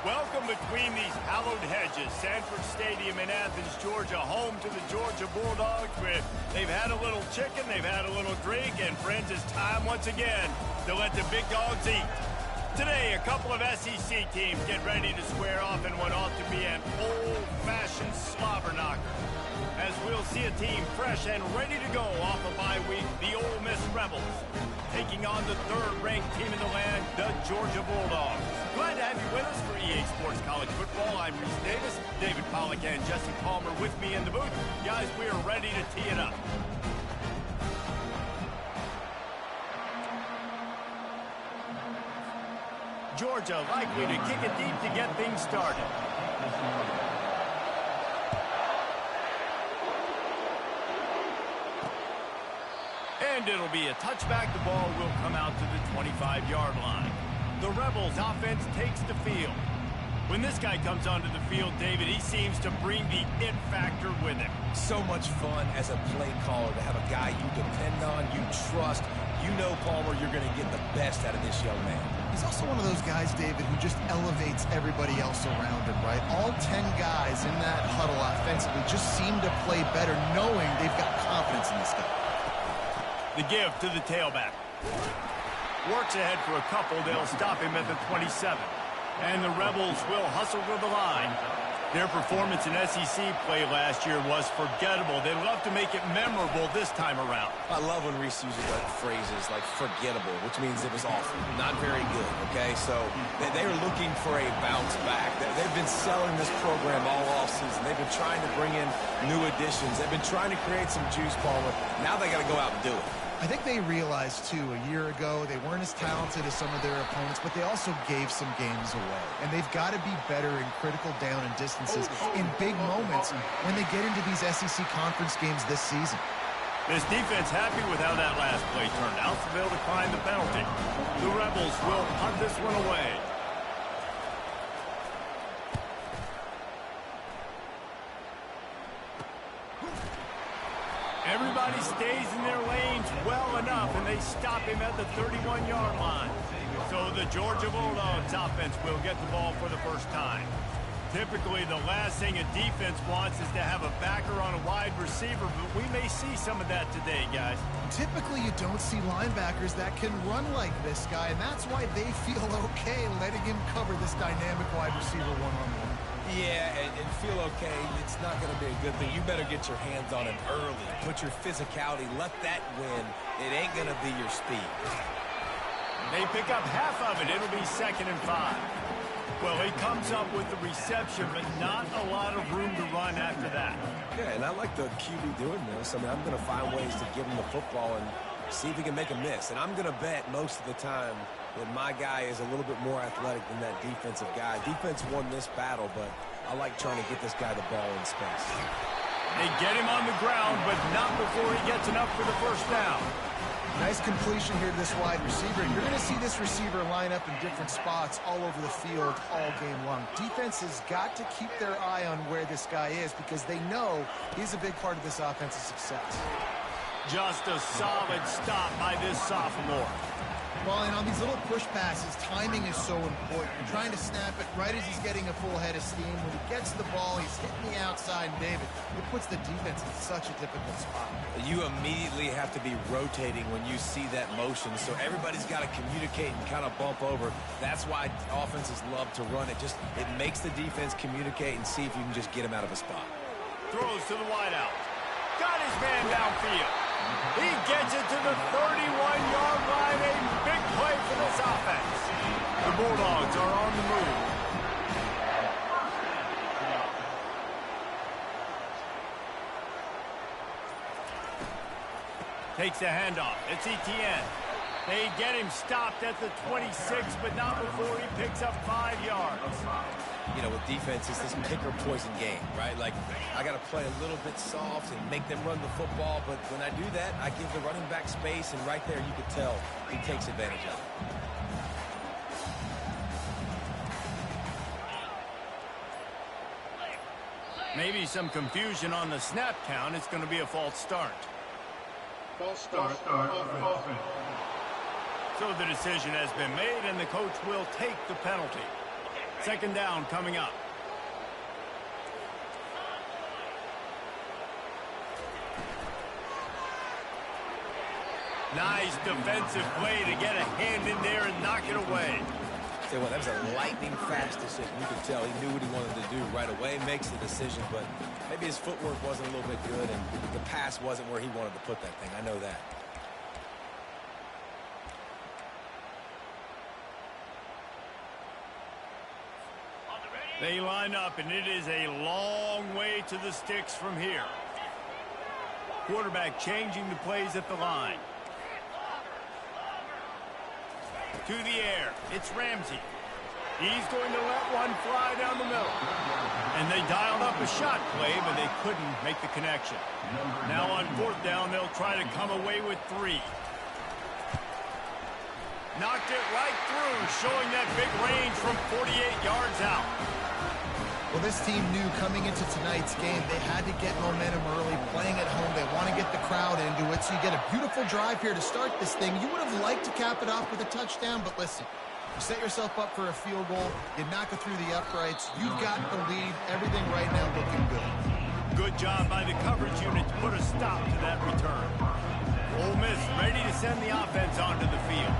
Welcome between these hallowed hedges. Sanford Stadium in Athens, Georgia, home to the Georgia Bulldogs. They've had a little chicken, they've had a little drink, and friends, it's time once again to let the big dogs eat. Today, a couple of SEC teams get ready to square off in what ought to be an old-fashioned slobber knocker. As we'll see a team fresh and ready to go off a bye week, the Ole Miss Rebels, taking on the third-ranked team in the land, the Georgia Bulldogs. Glad to have you with us for EA Sports College Football. I'm Reese Davis, David Pollack, and Jesse Palmer with me in the booth. Guys, we are ready to tee it up. Georgia likely to kick it deep to get things started. And it'll be a touchback. The ball will come out to the 25-yard line. The Rebels offense takes the field. When this guy comes onto the field, David, he seems to bring the it factor with him. So much fun as a play caller to have a guy you depend on, you trust. You know, Palmer, you're going to get the best out of this young man. He's also one of those guys, David, who just elevates everybody else around him, right? All 10 guys in that huddle offensively just seem to play better knowing they've got confidence in this guy. The give to the tailback. Works ahead for a couple. They'll stop him at the 27. And the Rebels will hustle to the line. Their performance in SEC play last year was forgettable. They'd love to make it memorable this time around. I love when Reese uses like phrases like forgettable, which means it was awful, not very good, okay? So they're looking for a bounce back. They've been selling this program all offseason. They've been trying to bring in new additions. They've been trying to create some juice, Palmer. Now they got to go out and do it. I think they realized, too, a year ago they weren't as talented as some of their opponents, but they also gave some games away. And they've got to be better in critical down and distances in big moments when they get into these SEC conference games this season. This defense happy with how that last play turned out, so they'll decline the penalty. The Rebels will punt this one away. Everybody stays in their lanes well enough, and they stop him at the 31-yard line. So the Georgia Bulldogs offense will get the ball for the first time. Typically, the last thing a defense wants is to have a backer on a wide receiver, but we may see some of that today, guys. Typically, you don't see linebackers that can run like this guy, and that's why they feel okay letting him cover this dynamic wide receiver one-on-one. Yeah, and feel okay. It's not going to be a good thing. You better get your hands on him early. Put your physicality. Let that win. It ain't going to be your speed. They pick up half of it. It'll be 2nd and 5. Well, he comes up with the reception, but not a lot of room to run after that. Yeah, and I like the QB doing this. I mean, I'm going to find ways to give him the football and see if he can make a miss. And I'm going to bet most of the time that my guy is a little bit more athletic than that defensive guy. Defense won this battle, but I like trying to get this guy the ball in space. They get him on the ground, but not before he gets enough for the first down. Nice completion here to this wide receiver. You're going to see this receiver line up in different spots all over the field all game long. Defense has got to keep their eye on where this guy is because they know he's a big part of this offensive success. Just a solid stop by this sophomore. Well, and on these little push passes, timing is so important. You're trying to snap it right as he's getting a full head of steam. When he gets the ball, he's hitting the outside, and David, it puts the defense in such a difficult spot. You immediately have to be rotating when you see that motion, so everybody's got to communicate and kind of bump over. That's why offenses love to run it. It makes the defense communicate and see if you can just get him out of a spot. Throws to the wideout. Got his man downfield. He gets it to the 31-yard line. A big play for this offense. The Bulldogs are on the move. Takes the handoff. It's Etienne. They get him stopped at the 26, but not before he picks up 5 yards. You know, with defense, it's this pick or poison game, right? Like, I got to play a little bit soft and make them run the football, but when I do that, I give the running back space, and right there you could tell he takes advantage of it. Maybe some confusion on the snap count. It's going to be a false start. False start. So the decision has been made, and the coach will take the penalty. Second down coming up. Nice defensive play to get a hand in there and knock it away. Tell you what, that was a lightning-fast decision. You could tell he knew what he wanted to do right away, makes the decision, but maybe his footwork wasn't a little bit good, and the pass wasn't where he wanted to put that thing. I know that. They line up, and it is a long way to the sticks from here. Quarterback changing the plays at the line. To the air, it's Ramsey. He's going to let one fly down the middle. And they dialed up a shot play, but they couldn't make the connection. Now on fourth down, they'll try to come away with 3. Knocked it right through, showing that big range from 48 yards out. Well, this team knew coming into tonight's game they had to get momentum early, playing at home. They want to get the crowd into it, so you get a beautiful drive here to start this thing. You would have liked to cap it off with a touchdown, but listen, you set yourself up for a field goal, you knock it through the uprights, you've got the lead, everything right now looking good. Good job by the coverage unit to put a stop to that return. Ole Miss ready to send the offense onto the field.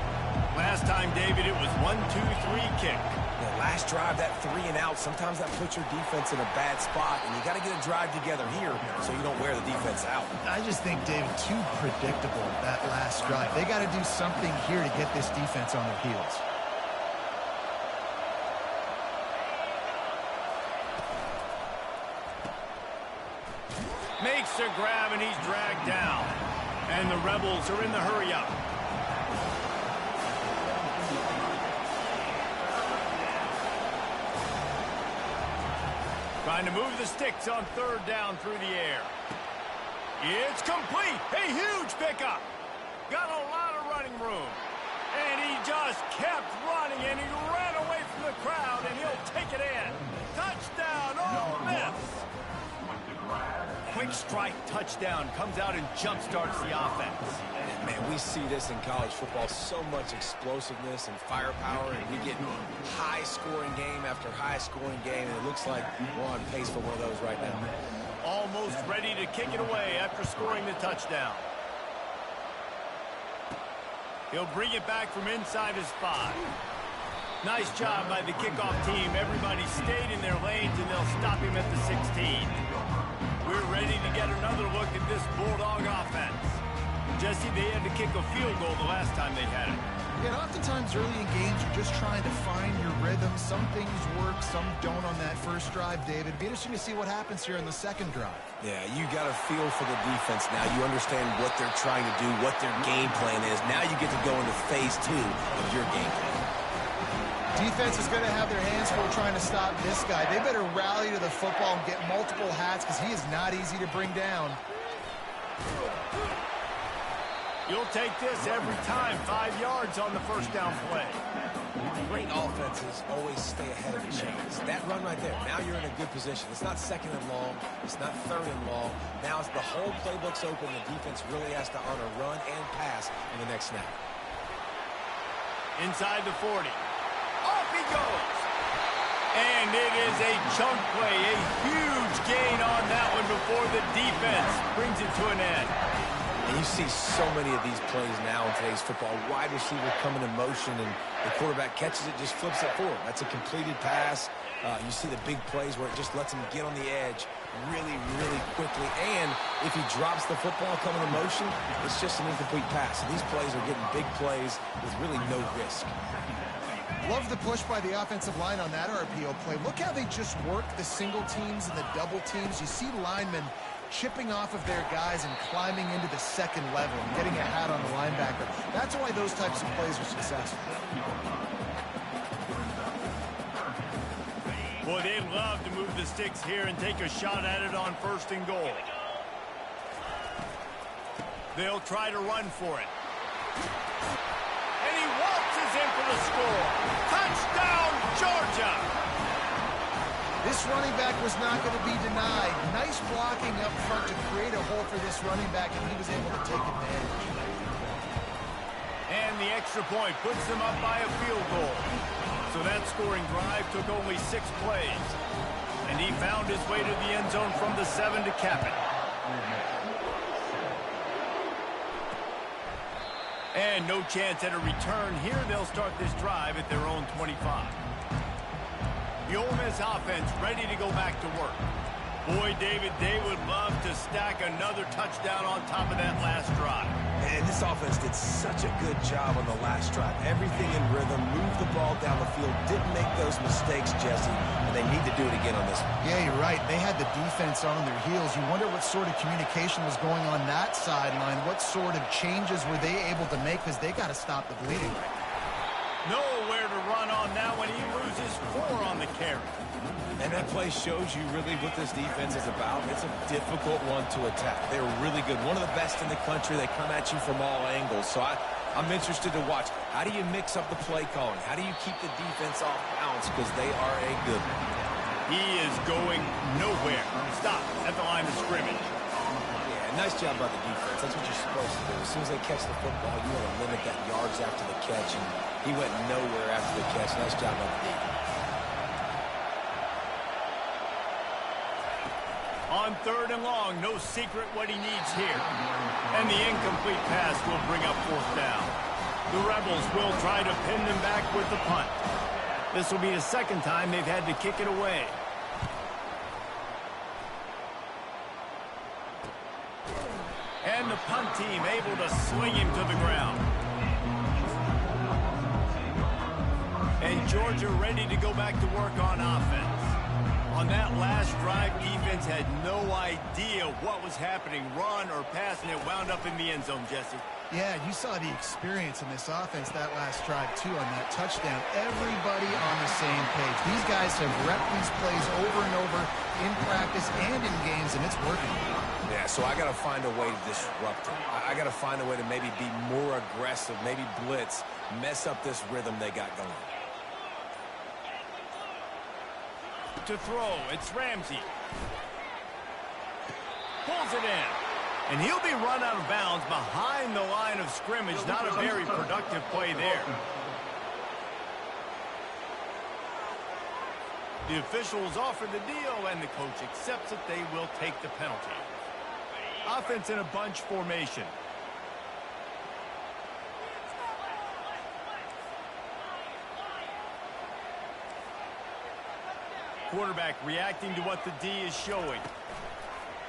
Last time, David, it was 1-2-3 kick. Last drive, that 3 and out, sometimes that puts your defense in a bad spot, and you got to get a drive together here so you don't wear the defense out. I just think, David, too predictable, that last drive. They got to do something here to get this defense on their heels. Makes a grab, and he's dragged down. And the Rebels are in the hurry-up. Trying to move the sticks on third down through the air. It's complete. A huge pickup. Got a lot of running room. And he just kept running, and he ran away from the crowd, and he'll take it in. Touchdown, Ole Miss. Quick strike touchdown comes out and jump-starts the offense. Man, we see this in college football, so much explosiveness and firepower, and we get high-scoring game after high-scoring game, and it looks like we're on pace for one of those right now. Almost ready to kick it away after scoring the touchdown. He'll bring it back from inside his 5. Nice job by the kickoff team. Everybody stayed in their lanes, and they'll stop him at the 16. We're ready to get another look at this Bulldog offense. Jesse, they had to kick a field goal the last time they had it. And oftentimes early in games, you're just trying to find your rhythm. Some things work, some don't on that first drive, David. It'd be interesting to see what happens here in the second drive. Yeah, you got a feel for the defense now. You understand what they're trying to do, what their game plan is. Now you get to go into phase 2 of your game plan. Defense is going to have their hands full trying to stop this guy. They better rally to the football and get multiple hats because he is not easy to bring down. You'll take this every time. 5 yards on the first down play. Great offenses always stay ahead of the chains. That run right there, now you're in a good position. It's not second and long. It's not third and long. Now it's the whole playbook's open. The defense really has to honor run and pass in the next snap. Inside the 40. Off he goes. And it is a chunk play, a huge gain on that one before the defense brings it to an end. And you see so many of these plays now in today's football. Wide receiver coming in motion, and the quarterback catches it, just flips it forward. That's a completed pass. You see the big plays where it just lets him get on the edge really, really quickly. And if he drops the football coming in motion, it's just an incomplete pass. So these plays are getting big plays with really no risk. Love the push by the offensive line on that RPO play. Look how they just work the single teams and the double teams. You see linemen chipping off of their guys and climbing into the second level and getting a hat on the linebacker. That's why those types of plays are successful. Boy, they'd love to move the sticks here and take a shot at it on first and goal. They'll try to run for it. And he waltzes in for the score. Touchdown, Georgia! This running back was not going to be denied. Nice blocking up front to create a hole for this running back, and he was able to take advantage. And the extra point puts them up by a field goal. So that scoring drive took only 6 plays. And he found his way to the end zone from the 7 to cap it. And no chance at a return here. They'll start this drive at their own 25. The Ole Miss offense ready to go back to work. Boy, David, they would love to stack another touchdown on top of that last drive. And this offense did such a good job on the last drive. Everything in rhythm, moved the ball down the field, didn't make those mistakes, Jesse, and they need to do it again on this one. Yeah, you're right. They had the defense on their heels. You wonder what sort of communication was going on that sideline. What sort of changes were they able to make, because they got to stop the bleeding right now. Nowhere to run on that when he loses 4 on the carry. And that play shows you really what this defense is about. It's a difficult one to attack. They're really good. One of the best in the country. They come at you from all angles. So I'm interested to watch. How do you mix up the play calling? How do you keep the defense off balance? Because they are a good one. He is going nowhere. Stop at the line of scrimmage. Yeah, nice job by the defense. That's what you're supposed to do. As soon as they catch the football, you want to limit that yards after the catch. And he went nowhere after the catch. Nice job by the defense. On 3rd and long, no secret what he needs here. And the incomplete pass will bring up 4th down. The Rebels will try to pin them back with the punt. This will be the 2nd time they've had to kick it away. And the punt team able to swing him to the ground. And Georgia ready to go back to work on offense. On that last drive, defense had no idea what was happening, run or pass, and it wound up in the end zone, Jesse. Yeah, you saw the experience in this offense that last drive, too, on that touchdown. Everybody on the same page. These guys have repped these plays over and over in practice and in games, and it's working. Yeah, so I got to find a way to disrupt them. I got to find a way to maybe be more aggressive, maybe blitz, mess up this rhythm they got going. To throw, it's Ramsey. Pulls it in. And he'll be run out of bounds behind the line of scrimmage. Not a very productive play there. The officials offer the deal, and the coach accepts it. They will take the penalty. Offense in a bunch formation. Quarterback reacting to what the D is showing.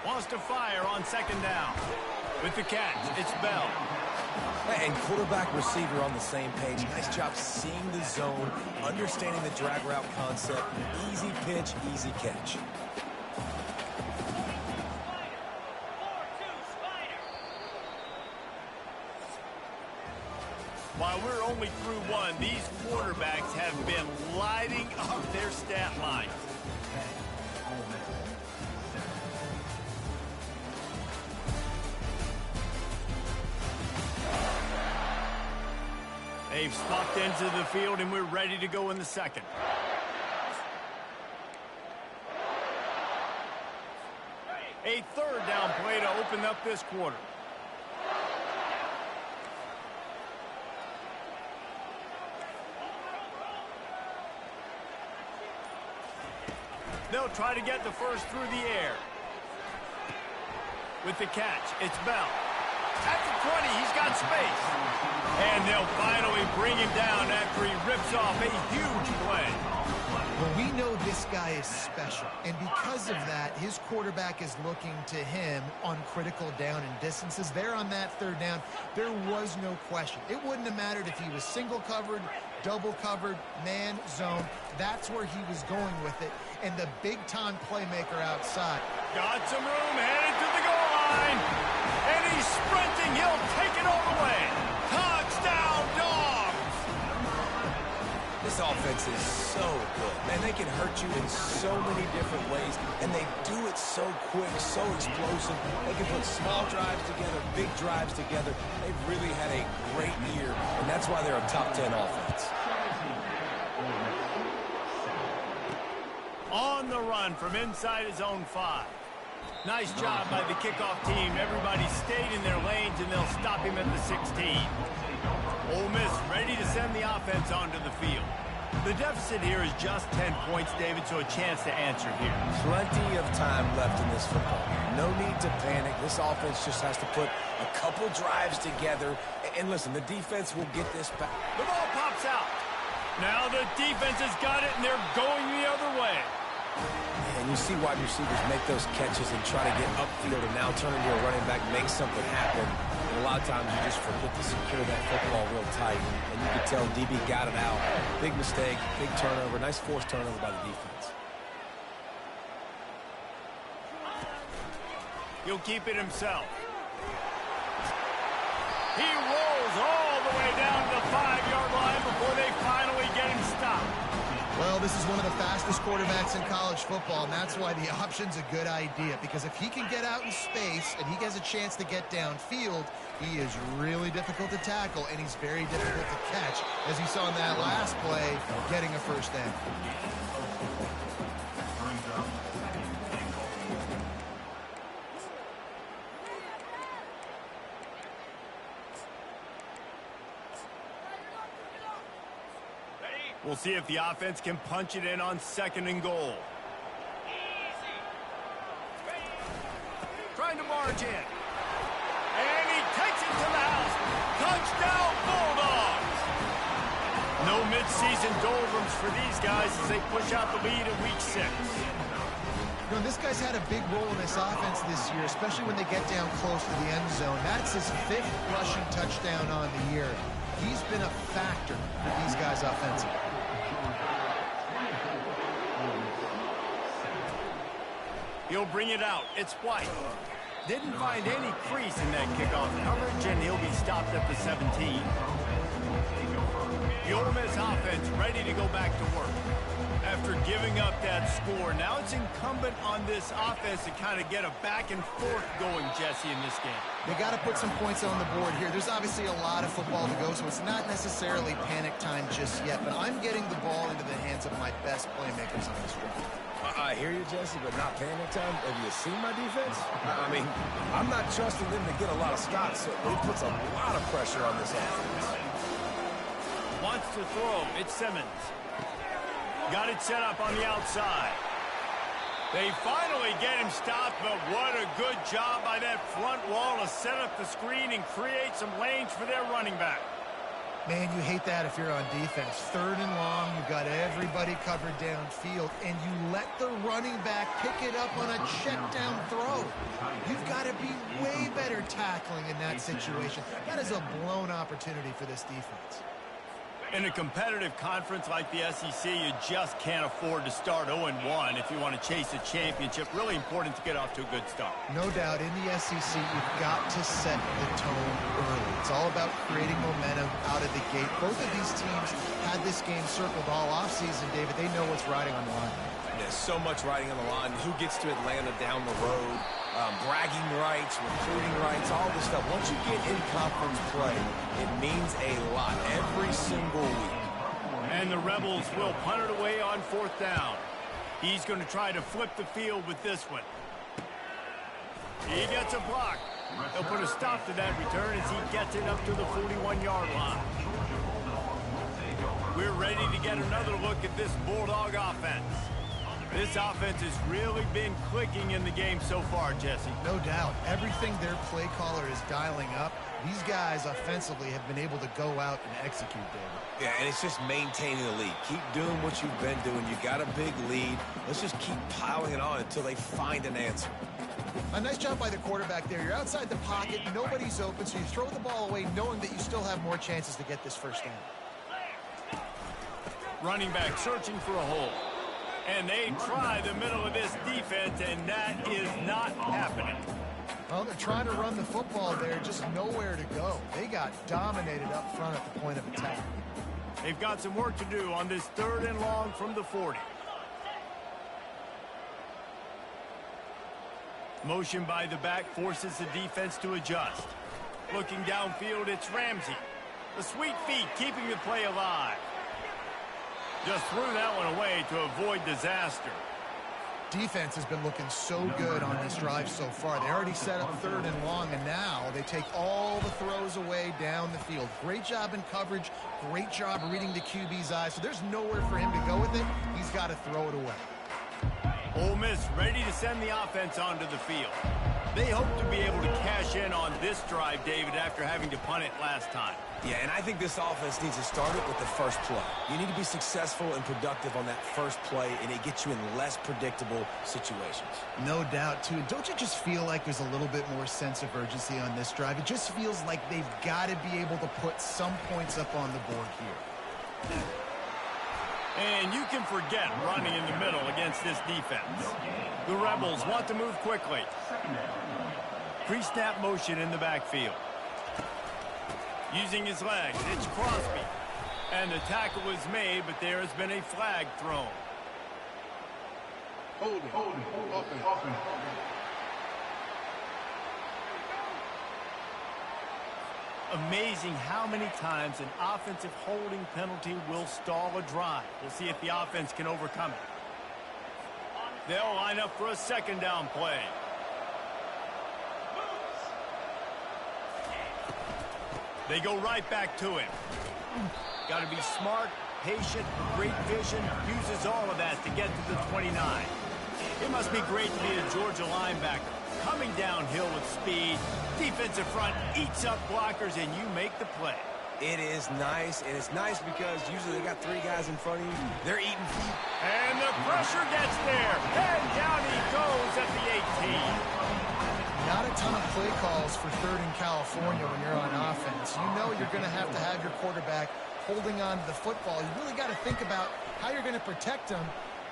Wants to fire on 2nd down. With the catch, it's Bell. And quarterback, receiver on the same page. Nice job seeing the zone, understanding the drag route concept. Easy pitch, easy catch. While we're only through 1, these quarterbacks have been lighting up their stat lines. They've swapped into the field, and we're ready to go in the 2nd. A 3rd down play to open up this quarter. They'll try to get the first through the air. With the catch, it's Bell. At the 20, he's got space. And they'll finally bring him down after he rips off a huge play. Well, we know this guy is special, and because of that, his quarterback is looking to him on critical down and distances. There on that 3rd down, there was no question. It wouldn't have mattered if he was single covered, double covered, man, zone. That's where he was going with it, and the big-time playmaker outside. Got some room, headed to the goal line, and he's sprinting. He'll take it all the way. Touchdown, Dogs! This offense is so good. Man, they can hurt you in so many different ways, and they do it so quick, so explosive. They can put small drives together, big drives together. They've really had a great year, and that's why they're a top 10 offense. On the run from inside his own 5. Nice job by the kickoff team. Everybody stayed in their lanes, and they'll stop him at the 16. Ole Miss ready to send the offense onto the field. The deficit here is just 10 points, David, so a chance to answer here. Plenty of time left in this football game. No need to panic. This offense just has to put a couple drives together. And listen, the defense will get this back. The ball pops out. Now the defense has got it, and they're going the other way. And you see wide receivers make those catches and try to get upfield and now turn into a running back, make something happen. And a lot of times you just forget to secure that football real tight. And you can tell DB got it out. Big mistake, big turnover, nice forced turnover by the defense. He'll keep it himself. He rolls all the way down to the 5-yard line before they finally get him stopped. Well, this is one of the fastest quarterbacks in college football, and that's why the option's a good idea, because if he can get out in space and he has a chance to get downfield, he is really difficult to tackle, and he's very difficult to catch, as you saw in that last play, getting a first down. We'll see if the offense can punch it in on 2nd and goal. Trying to march in. And he takes it to the house. Touchdown, Bulldogs! No midseason doldrums for these guys as they push out the lead in Week 6. You know, this guy's had a big role in this offense this year, especially when they get down close to the end zone. That's his 5th rushing touchdown on the year. He's been a factor for these guys offensively. He'll bring it out. It's White. Didn't find any crease in that kickoff coverage, and he'll be stopped at the 17. The Ole Miss offense ready to go back to work. After giving up that score, now it's incumbent on this offense to kind of get a back and forth going, Jesse, in this game. They got to put some points on the board here. There's obviously a lot of football to go, so it's not necessarily panic time just yet, but I'm getting the ball into the hands of my best playmakers on this drive. I hear you, Jesse, but not panic time. Have you seen my defense? I mean, I'm not trusting them to get a lot of shots, so it puts a lot of pressure on this offense. Wants to throw. It's Simmons. Got it set up on the outside. They finally get him stopped, but what a good job by that front wall to set up the screen and create some lanes for their running back. Man, you hate that if you're on defense. 3rd and long, you've got everybody covered downfield, and you let the running back pick it up on a check down throw. You've got to be way better tackling in that situation. That is a blown opportunity for this defense. In a competitive conference like the SEC, you just can't afford to start 0-1 if you want to chase a championship. Really important to get off to a good start. No doubt, in the SEC, you've got to set the tone early. It's all about creating momentum out of the gate. Both of these teams had this game circled all offseason, David. They know what's riding on the line. There's so much riding on the line. Who gets to Atlanta down the road? Bragging rights, recruiting rights, all this stuff. Once you get in conference play, it means a lot every single week. And the Rebels will punt it away on 4th down. He's going to try to flip the field with this one. He gets a block. He'll put a stop to that return as he gets it up to the 41-yard line. We're ready to get another look at this Bulldog offense. This offense has really been clicking in the game so far, Jesse. No doubt. Everything their play caller is dialing up, these guys offensively have been able to go out and execute, David. Yeah, and it's just maintaining the lead. Keep doing what you've been doing. You got a big lead. Let's just keep piling it on until they find an answer. A nice job by the quarterback there. You're outside the pocket. Nobody's open, so you throw the ball away knowing that you still have more chances to get this first down. Running back searching for a hole. And they try the middle of this defense, and that is not happening. Well, they're trying to run the football there, just nowhere to go. They got dominated up front at the point of attack. They've got some work to do on this 3rd and long from the 40. Motion by the back forces the defense to adjust. Looking downfield, it's Ramsey. The sweet feet keeping the play alive. Just threw that one away to avoid disaster. Defense has been looking so good on this drive so far. They already set up 3rd and long, and now they take all the throws away down the field. Great job in coverage, great job reading the QB's eyes, so there's nowhere for him to go with it. He's got to throw it away. Ole Miss ready to send the offense onto the field. They hope to be able to cash in on this drive, David, after having to punt it last time. Yeah, and I think this offense needs to start it with the first play. You need to be successful and productive on that first play, and it gets you in less predictable situations. No doubt, too. Don't you just feel like there's a little bit more sense of urgency on this drive? It just feels like they've got to be able to put some points up on the board here. And you can forget running in the middle against this defense. The Rebels want to move quickly. Pre-snap motion in the backfield. Using his legs, it's Crosby. And the tackle was made, but there has been a flag thrown. Holding. Offense. Amazing how many times an offensive holding penalty will stall a drive. We'll see if the offense can overcome it. They'll line up for a 2nd down play. They go right back to him. Got to be smart, patient, great vision, uses all of that to get to the 29. It must be great to be a Georgia linebacker. Coming downhill with speed, defensive front eats up blockers, and you make the play. It is nice, and it's nice because usually they got 3 guys in front of you. They're eating feet. And the pressure gets there, and down he goes at the 18. Not a ton of play calls for 3rd in California when you're on offense. You know you're going to have your quarterback holding on to the football. You really got to think about how you're going to protect him.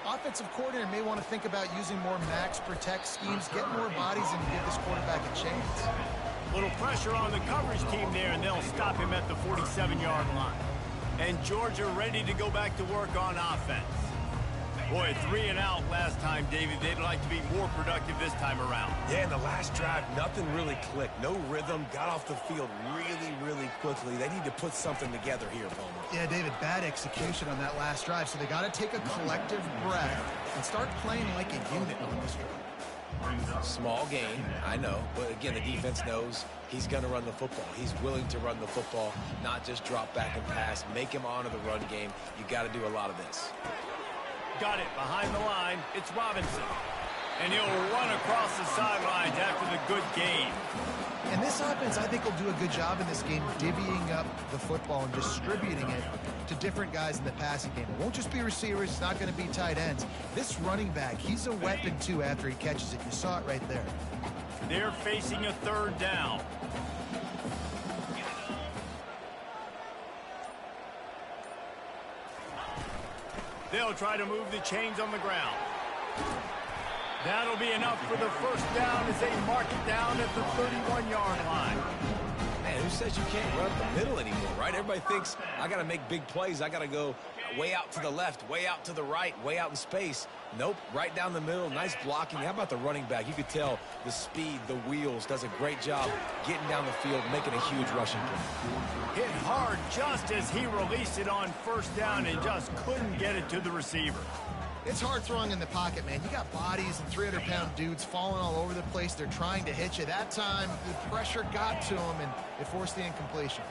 Offensive coordinator may want to think about using more max protect schemes, get more bodies, and give this quarterback a chance. Little pressure on the coverage team there, and they'll stop him at the 47-yard line. And Georgia ready to go back to work on offense. Boy, 3 and out last time, David. They'd like to be more productive this time around. Yeah, in the last drive, nothing really clicked. No rhythm, got off the field really quickly. They need to put something together here, Bowman. Yeah, David, bad execution on that last drive, so they got to take a collective breath and start playing like a unit on this drive. Small gain, I know, but again, the defense knows he's going to run the football. He's willing to run the football, not just drop back and pass, make him honor the run game. You got to do a lot of this. Got it behind the line. It's Robinson. And he'll run across the sidelines after the good gain. And this offense, I think, will do a good job in this game divvying up the football and distributing it to different guys in the passing game. It won't just be receivers. It's not going to be tight ends. This running back, he's a weapon, too, after he catches it. You saw it right there. They're facing a 3rd down. They'll try to move the chains on the ground. That'll be enough for the 1st down as they mark it down at the 31-yard line. Man, who says you can't run up the middle anymore, right? Everybody thinks, I got to make big plays. I got to go way out to the left, way out to the right, way out in space. Nope, right down the middle, nice blocking. How about the running back? You could tell the speed, the wheels, does a great job getting down the field, making a huge rushing play. Hit hard just as he released it on 1st down and just couldn't get it to the receiver. It's hard throwing in the pocket, man. You got bodies and 300-pound dudes falling all over the place. They're trying to hit you. That time, the pressure got to him, and it forced the incompletion.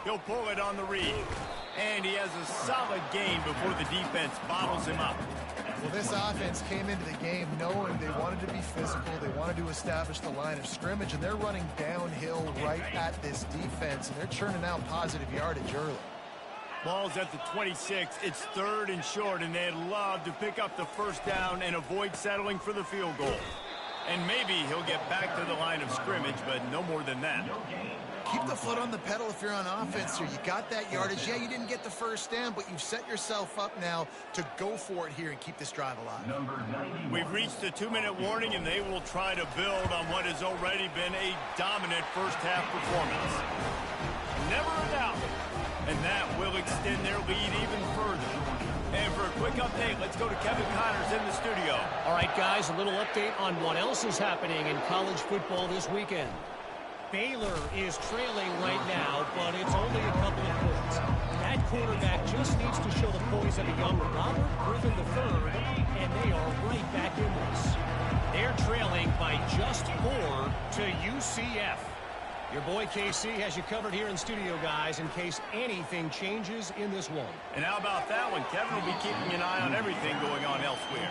He'll pull it on the read. And he has a solid gain before the defense bottles him up. Well, this offense came into the game knowing they wanted to be physical. They wanted to establish the line of scrimmage, and they're running downhill right at this defense, and they're churning out positive yardage early. Ball's at the 26. It's 3rd and short, and they'd love to pick up the 1st down and avoid settling for the field goal. And maybe he'll get back to the line of scrimmage, but no more than that. Keep the foot on the pedal if you're on offense here. You got that yardage. Yeah, you didn't get the 1st down, but you've set yourself up now to go for it here and keep this drive alive. We've reached the 2-minute warning, and they will try to build on what has already been a dominant first-half performance. Never a doubt. And that will extend their lead even further. And for a quick update, let's go to Kevin Connors in the studio. All right, guys, a little update on what else is happening in college football this weekend. Baylor is trailing right now, but it's only a couple of points. That quarterback just needs to show the poise of a young Robert Griffin III, and they are right back in this. They're trailing by just 4 to UCF. Your boy KC has you covered here in studio, guys, in case anything changes in this one. And how about that one? Kevin will be keeping an eye on everything going on elsewhere.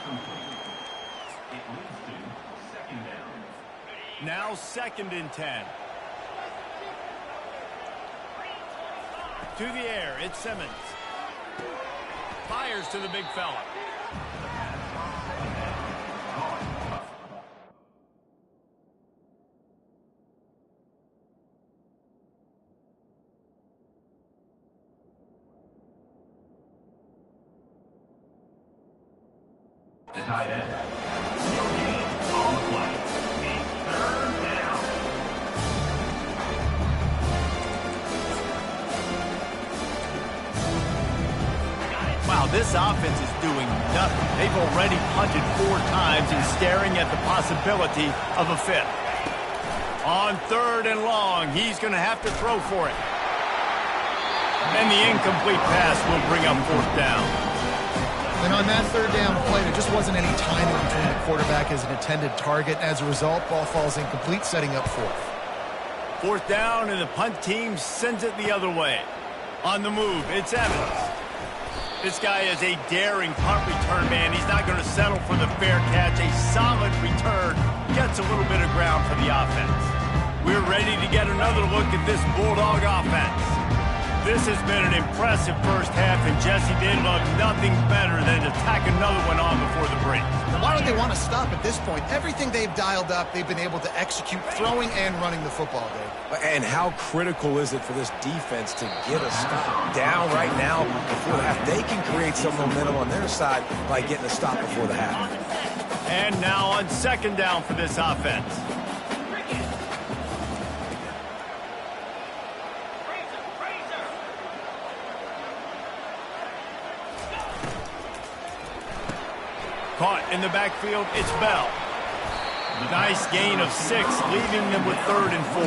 Now 2nd and 10. To the air, it's Simmons. Fires to the big fella. The tight end. On the play. 3rd down. Wow, this offense is doing nothing. They've already punted 4 times and staring at the possibility of a 5th. On 3rd and long, he's going to have to throw for it. And the incomplete pass will bring up 4th down. And on that 3rd down play, there just wasn't any timing between the quarterback as an intended target. As a result, ball falls incomplete, setting up 4th. 4th down, and the punt team sends it the other way. On the move, it's Evans. This guy is a daring punt return man. He's not going to settle for the fair catch. A solid return gets a little bit of ground for the offense. We're ready to get another look at this Bulldog offense. This has been an impressive first half, and Jesse, they love nothing better than to tack another one on before the break. Why would they want to stop at this point? Everything they've dialed up, they've been able to execute, throwing and running the football, Dave. And how critical is it for this defense to get a stop down right now before the half? They can create some momentum on their side by getting a stop before the half. And now on 2nd down for this offense. Caught in the backfield, it's Bell. Nice gain of 6, leaving them with 3rd and 4.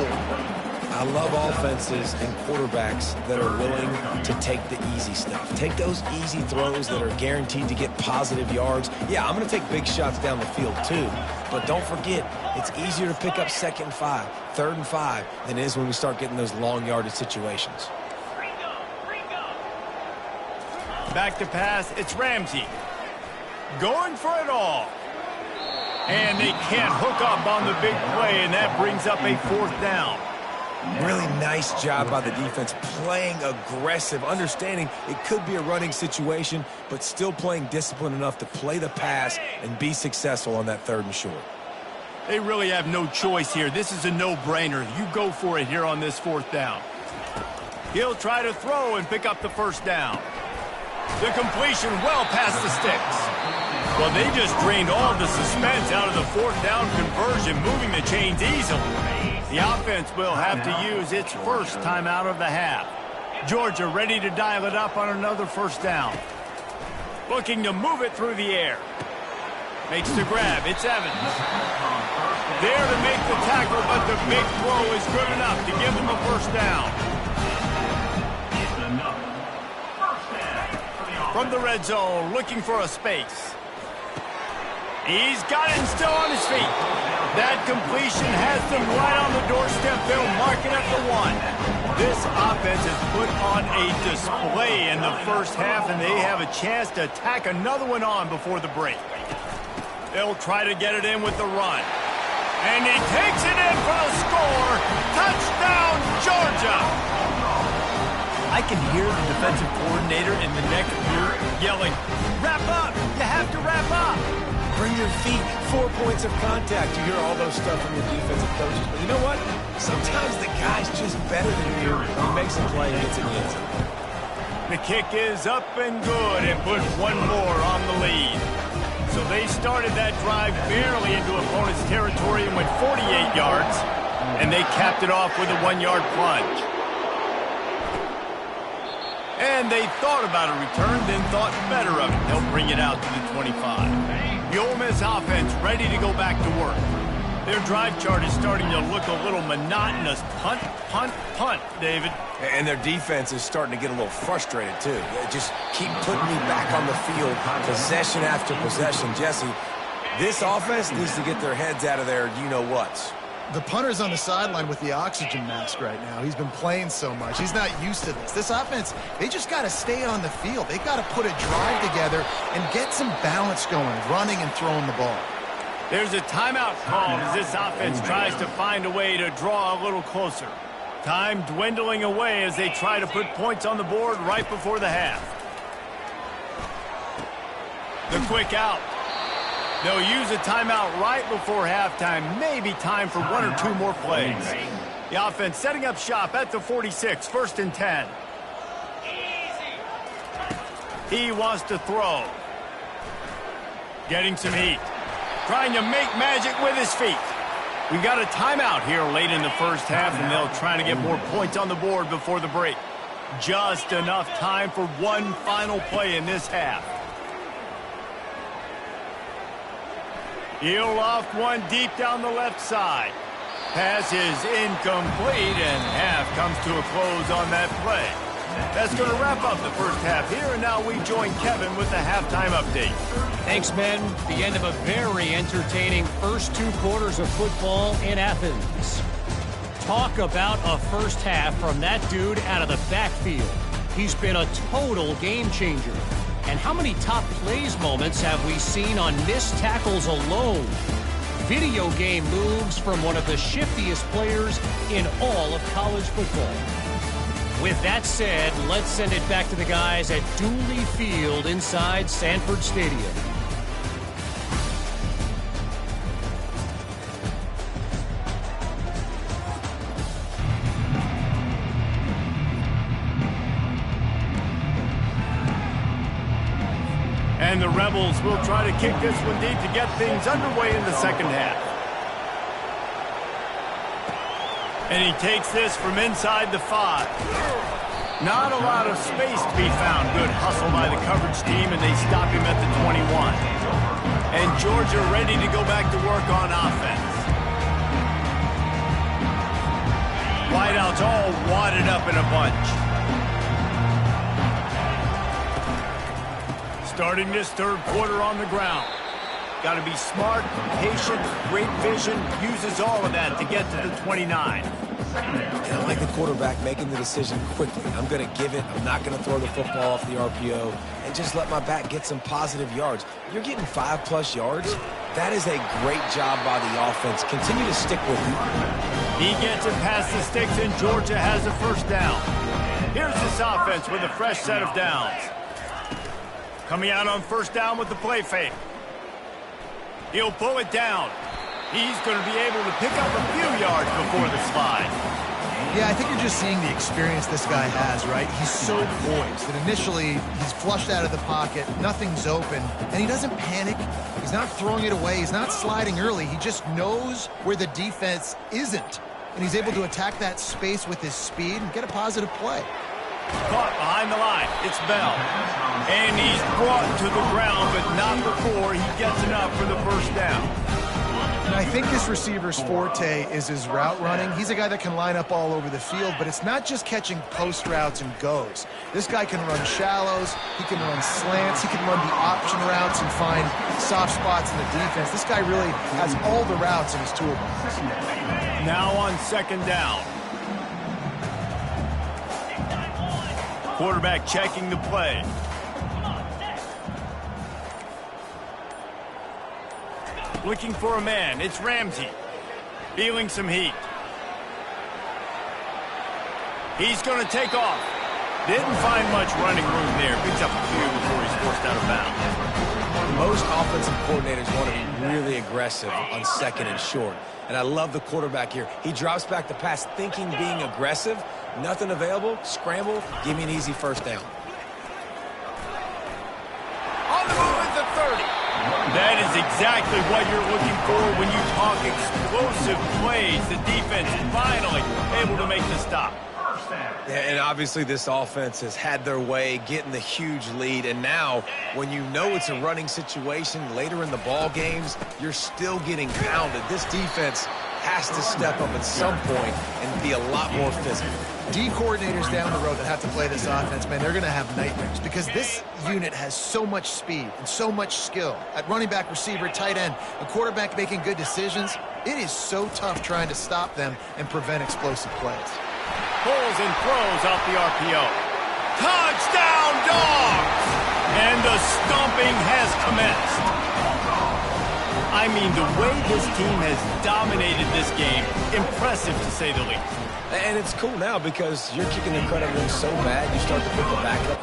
I love offenses and quarterbacks that are willing to take the easy stuff. Take those easy throws that are guaranteed to get positive yards. Yeah, I'm going to take big shots down the field too. But don't forget, it's easier to pick up 2nd and 5, 3rd and 5 than it is when we start getting those long yardage situations. Back to pass, it's Ramsey. Going for it all. And they can't hook up on the big play, and that brings up a 4th down. Really nice job by the defense, playing aggressive, understanding it could be a running situation, but still playing disciplined enough to play the pass and be successful on that 3rd and short. They really have no choice here. This is a no-brainer. You go for it here on this 4th down. He'll try to throw and pick up the 1st down. The completion well past the sticks. Well, they just drained all the suspense out of the 4th down conversion, moving the chains easily. The offense will have to use its first timeout of the half. Georgia ready to dial it up on another 1st down. Looking to move it through the air. Makes the grab. It's Evans. There to make the tackle, but the big throw is good enough to give them a 1st down. From the red zone, looking for a space. He's got it and still on his feet. That completion has them right on the doorstep. They'll mark it at the 1. This offense has put on a display in the first half, and they have a chance to tack another one on before the break. They'll try to get it in with the run. And he takes it in for the score. Touchdown, Georgia! I can hear the defensive coordinator in the next group yelling, "Wrap up! You have to wrap up!" Bring your feet, 4 points of contact. You hear all those stuff from your defensive coaches. But you know what? Sometimes the guy's just better than you. He makes a play and gets in the end zone. The kick is up and good and puts one more on the lead. So they started that drive barely into opponent's territory and went 48 yards. And they capped it off with a 1-yard plunge. And they thought about a return, then thought better of it. They'll bring it out to the 25. The Ole Miss offense ready to go back to work. Their drive chart is starting to look a little monotonous. Punt, punt, punt, David. And their defense is starting to get a little frustrated, too. They just keep putting me back on the field, possession after possession. Jesse, this offense needs to get their heads out of their you-know-whats. The punter's on the sideline with the oxygen mask right now. He's been playing so much. He's not used to this. This offense, they just got to stay on the field. They got to put a drive together and get some balance going, running and throwing the ball. There's a timeout called as this offense tries to find a way to draw a little closer. Time dwindling away as they try to put points on the board right before the half. The quick out. They'll use a timeout right before halftime. Maybe time for one or two more plays. The offense setting up shop at the 46, 1st and 10. He wants to throw. Getting some heat. Trying to make magic with his feet. We've got a timeout here late in the first half, and they'll try to get more points on the board before the break. Just enough time for one final play in this half. He'll loft one deep down the left side. Pass is incomplete, and half comes to a close on that play. That's going to wrap up the first half here, and now we join Kevin with the halftime update. Thanks, men. The end of a very entertaining first 2 quarters of football in Athens. Talk about a first half from that dude out of the backfield. He's been a total game changer. And how many top plays moments have we seen on missed tackles alone? Video game moves from one of the shiftiest players in all of college football. With that said, let's send it back to the guys at Dooley Field inside Sanford Stadium. And the Rebels will try to kick this one deep to get things underway in the second half. And he takes this from inside the 5. Not a lot of space to be found. Good hustle by the coverage team, and they stop him at the 21. And Georgia ready to go back to work on offense. Wideouts all wadded up in a bunch. Starting this third quarter on the ground. Got to be smart, patient, great vision, uses all of that to get to the 29. And I like the quarterback making the decision quickly. I'm going to give it. I'm not going to throw the football off the RPO and just let my back get some positive yards. You're getting 5+ yards. That is a great job by the offense. Continue to stick with it. He gets it past the sticks, and Georgia has a first down. Here's this offense with a fresh set of downs. Coming out on first down with the play fake. He'll pull it down. He's going to be able to pick up a few yards before the slide. Yeah, I think you're just seeing the experience this guy has, right? He's so poised that initially he's flushed out of the pocket, nothing's open, and he doesn't panic. He's not throwing it away. He's not sliding early. He just knows where the defense isn't, and he's able to attack that space with his speed and get a positive play. Caught behind the line. It's Bell. And he's brought to the ground, but not before he gets enough for the first down. And I think this receiver's forte is his route running. He's a guy that can line up all over the field, but it's not just catching post routes and goes. This guy can run shallows, he can run slants, he can run the option routes and find soft spots in the defense. This guy really has all the routes in his toolbox. Now on second down. Quarterback checking the play. Looking for a man. It's Ramsey. Feeling some heat. He's going to take off. Didn't find much running room there. Picks up a few before he's forced out of bounds. Most offensive coordinators want to be really aggressive on second and short. And I love the quarterback here. He drops back the pass thinking being aggressive. Nothing available. Scramble. Give me an easy first down. On the move at the 30. That is exactly what you're looking for when you talk explosive plays. The defense finally able to make the stop. First down. And obviously this offense has had their way, getting the huge lead. And now, when you know it's a running situation later in the ball games, you're still getting pounded. This defense has to step up at some point and be a lot more physical. D coordinators down the road that have to play this offense, man, they're going to have nightmares because this unit has so much speed and so much skill. At running back, receiver, tight end, a quarterback making good decisions, it is so tough trying to stop them and prevent explosive plays. Pulls and throws off the RPO. Touchdown, Dogs! And the stomping has commenced. I mean, the way this team has dominated this game, impressive to say the least. And it's cool now because you're kicking the credit ring so bad, you start to put the back up.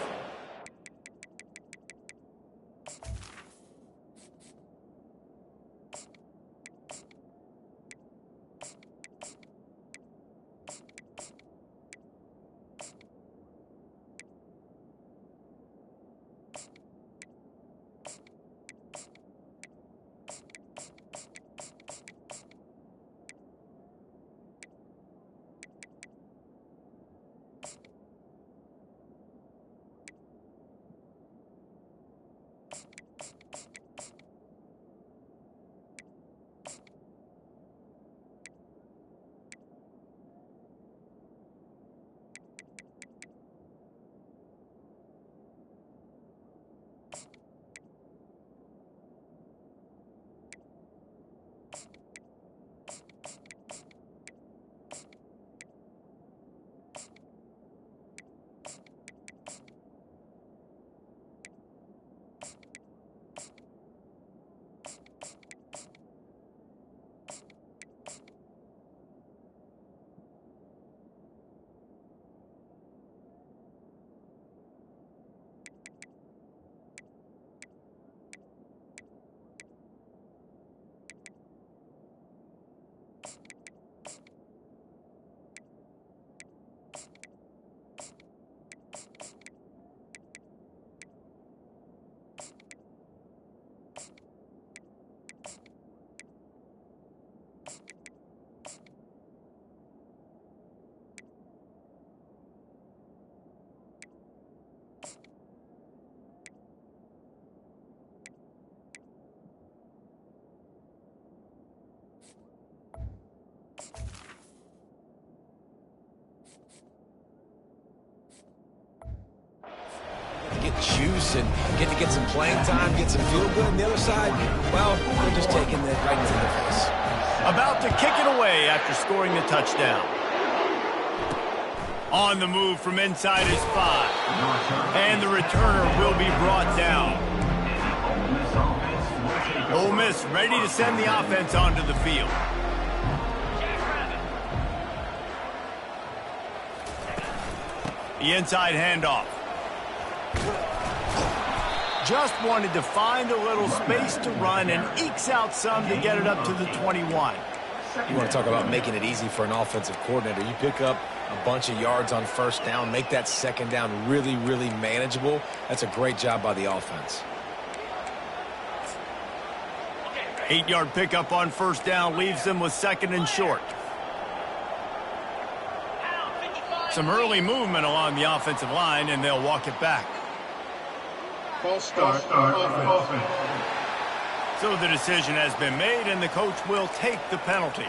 Get juice and get some playing time, get some feel good on the other side. Well, they're just taking it right into the face. About to kick it away after scoring the touchdown. On the move from inside his 5. And the returner will be brought down. Ole Miss ready to send the offense onto the field. The inside handoff. Just wanted to find a little space to run and ekes out some to get it up to the 21. You want to talk about making it easy for an offensive coordinator. You pick up a bunch of yards on first down, make that second down really, really manageable. That's a great job by the offense. 8-yard pickup on first down leaves them with second and short. Some early movement along the offensive line, and they'll walk it back. False start offense. So the decision has been made, and the coach will take the penalty.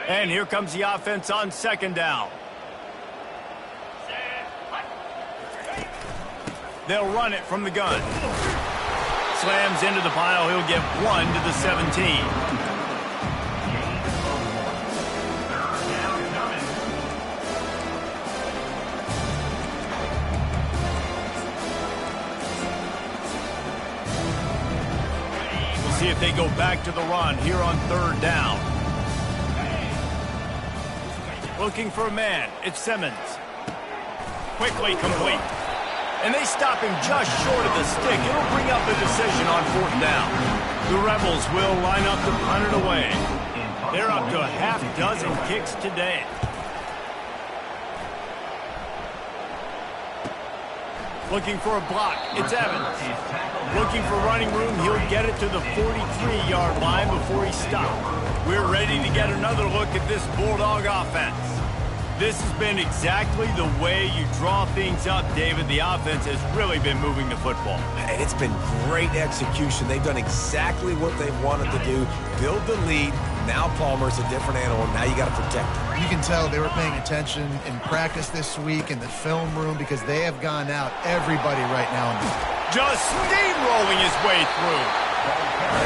And here comes the offense on second down. They'll run it from the gun. Slams into the pile. He'll get 1 to the 17. We'll see if they go back to the run here on third down. Looking for a man. It's Simmons. Quickly complete. And they stop him just short of the stick. It'll bring up a decision on fourth down. The Rebels will line up to punt it away. They're up to a half-dozen kicks today. Looking for a block. It's Evans. Looking for running room. He'll get it to the 43-yard line before he stopped. We're ready to get another look at this Bulldog offense. This has been exactly the way you draw things up, David. The offense has really been moving the football. And it's been great execution. They've done exactly what they wanted to do. Build the lead. Now Palmer's a different animal. Now you got to protect him. You can tell they were paying attention in practice this week in the film room because they have gone out everybody right now. Just steamrolling his way through.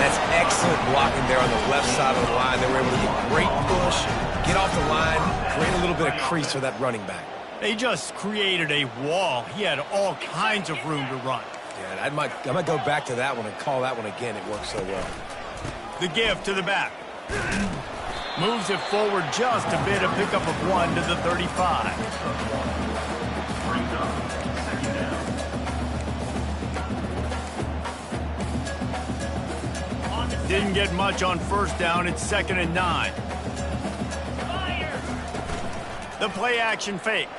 That's excellent blocking there on the left side of the line. They were able to get great push, get off the line, create a little bit of crease for that running back. They just created a wall. He had all kinds of room to run. Yeah, I might go back to that one and call that one again. It worked so well. The give to the back. Moves it forward just a bit, a pickup of 1 to the 35. Didn't get much on first down. It's 2nd and 9. The play action fake.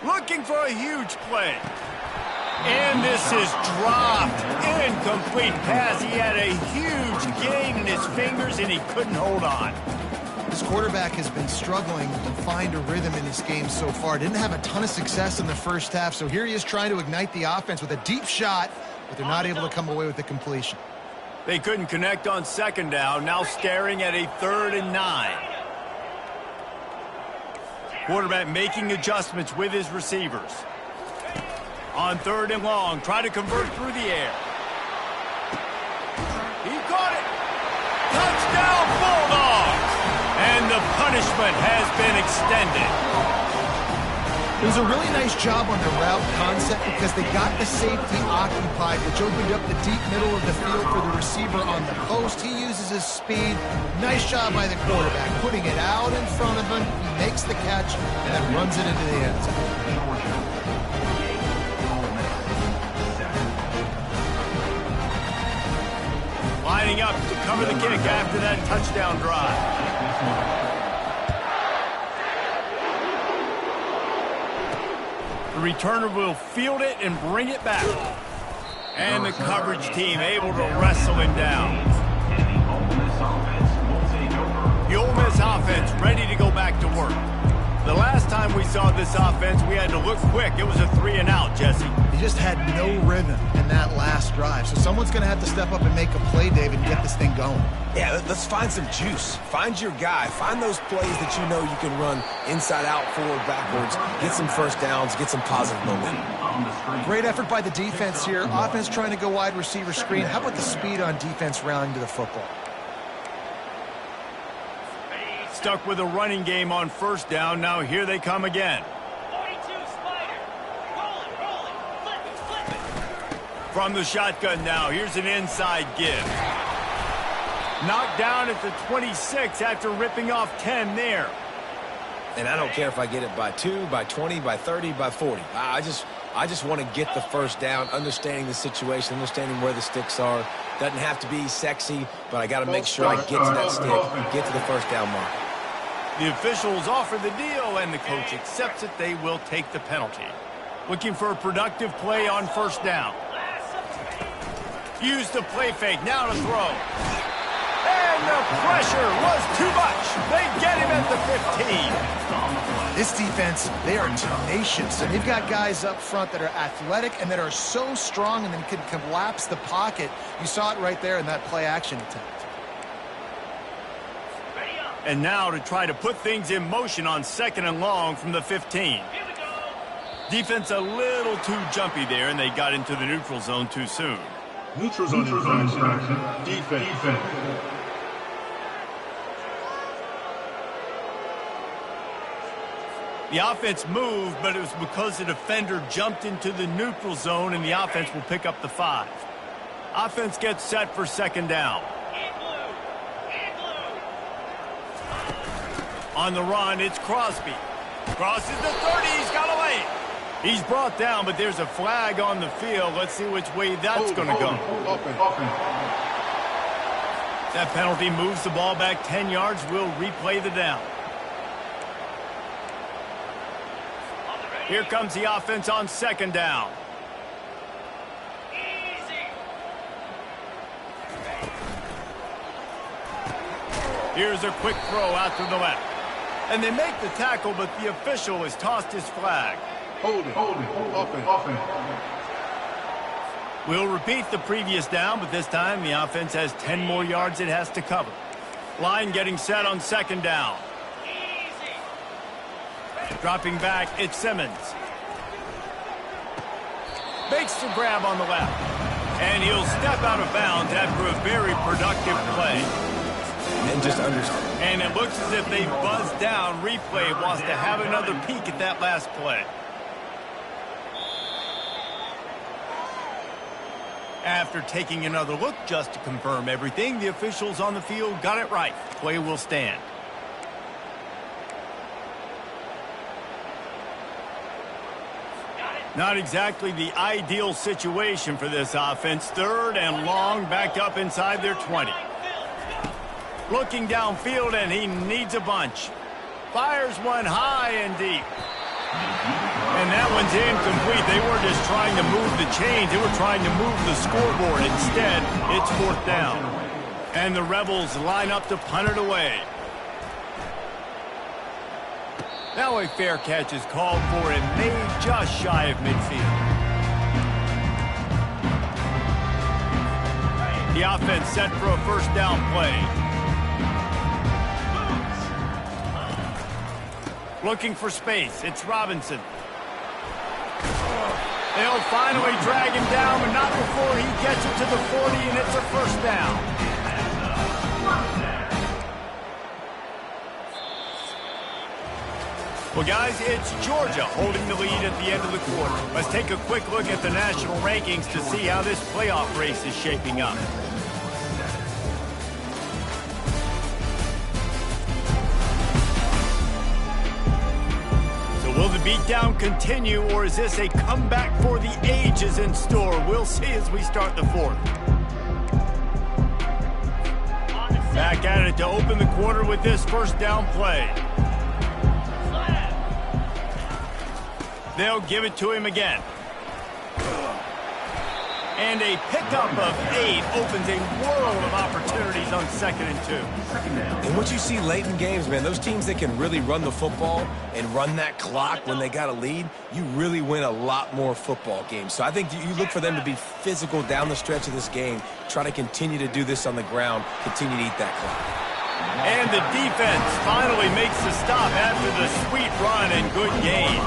Looking for a huge play. And this is dropped. Incomplete pass. He had a huge gain in his fingers, and he couldn't hold on. This quarterback has been struggling to find a rhythm in this game so far. Didn't have a ton of success in the first half, so here he is trying to ignite the offense with a deep shot, but they're not able to come away with the completion. They couldn't connect on 2nd down. Now staring at a 3rd and 9. Quarterback making adjustments with his receivers. On 3rd and long, try to convert through the air. He caught it. Touchdown, Bulldogs! And the punishment has been extended. It was a really nice job on the route concept because they got the safety occupied, which opened up the deep middle of the field for the receiver on the post. He uses his speed. Nice job by the quarterback, putting it out in front of him. He makes the catch and then runs it into the end zone. Lining up to cover the kick after that touchdown drive. The returner will field it and bring it back. And the coverage team able to wrestle him down. The Ole Miss offense ready to go back to work. The last time we saw this offense, we had to look quick. It was a 3-and-out, Jesse. He just had no rhythm in that last drive. So someone's going to have to step up and make a play, David, and get this thing going. Yeah, let's find some juice. Find your guy. Find those plays that you know you can run inside out, forward, backwards. Get some first downs. Get some positive momentum. Great effort by the defense here. Offense trying to go wide receiver screen. How about the speed on defense rallying to the football? Stuck with a running game on first down. Now here they come again. 42 Spider. Roll it, flip it. From the shotgun now, here's an inside give. Knocked down at the 26 after ripping off 10 there. And I don't care if I get it by 2, by 20, by 30, by 40. I just want to get the first down, understanding the situation, understanding where the sticks are. Doesn't have to be sexy, but I got to make sure I get to that stick, get to the first down mark. The officials offer the deal, and the coach accepts it. They will take the penalty. Looking for a productive play on first down. Use the play fake, now to throw. And the pressure was too much. They get him at the 15. This defense, they are tenacious, and they've got guys up front that are athletic and that are so strong and then can collapse the pocket. You saw it right there in that play action attempt. And now to try to put things in motion on 2nd and long from the 15. Defense a little too jumpy there, and they got into the neutral zone too soon. Neutral zone infraction. Defense. The offense moved, but it was because the defender jumped into the neutral zone, and the offense will pick up the 5. Offense gets set for 2nd down. On the run, it's Crosby. Crosses the 30, he's got away. He's brought down, but there's a flag on the field. Let's see which way that's going to go. That penalty moves the ball back 10 yards. We'll replay the down. Here comes the offense on 2nd down. Here's a quick throw out to the left. And they make the tackle, but the official has tossed his flag. Hold it. Offense. We'll repeat the previous down, but this time the offense has 10 more yards it has to cover. Line getting set on second down. Dropping back, it's Simmons. Makes the grab on the left. And he'll step out of bounds after a very productive play. And just understand. And it looks as if they buzzed down. Replay wants to have another peek at that last play. After taking another look just to confirm everything, the officials on the field got it right. Play will stand. Not exactly the ideal situation for this offense. Third and long, backed up inside their 20. Looking downfield, and he needs a bunch. Fires one high and deep. And that one's incomplete. They weren't just trying to move the chains. They were trying to move the scoreboard. Instead, it's fourth down. And the Rebels line up to punt it away. Now a fair catch is called for and made just shy of midfield. The offense set for a first down play. Looking for space. It's Robinson. They'll finally drag him down, but not before he gets it to the 40, and it's a first down. Well, guys, it's Georgia holding the lead at the end of the quarter. Let's take a quick look at the national rankings to see how this playoff race is shaping up. So will the beatdown continue, or is this a comeback for the ages in store? We'll see as we start the fourth. Back at it to open the quarter with this first down play. They'll give it to him again. And a pickup of 8 opens a world of opportunities on 2nd and 2. And what you see late in games, man, those teams that can really run the football and run that clock when they got a lead, you really win a lot more football games. So I think you look for them to be physical down the stretch of this game, try to continue to do this on the ground, continue to eat that clock. And the defense finally makes the stop after the sweet run and good gain.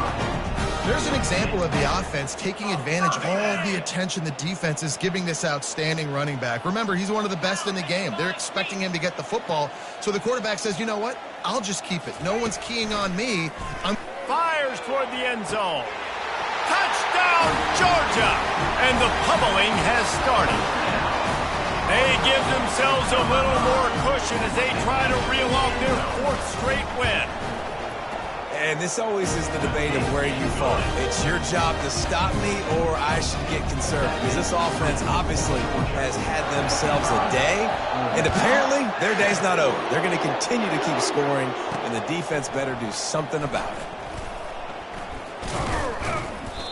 There's an example of the offense taking advantage of all the attention the defense is giving this outstanding running back. Remember, he's one of the best in the game. They're expecting him to get the football, so the quarterback says, you know what? I'll just keep it. No one's keying on me. Fires toward the end zone. Touchdown, Georgia! And the pummeling has started. They give themselves a little more cushion as they try to reel off their 4th straight win. And this always is the debate of where you fall. It's your job to stop me, or I should get concerned. Because this offense obviously has had themselves a day, and apparently their day's not over. They're going to continue to keep scoring, and the defense better do something about it.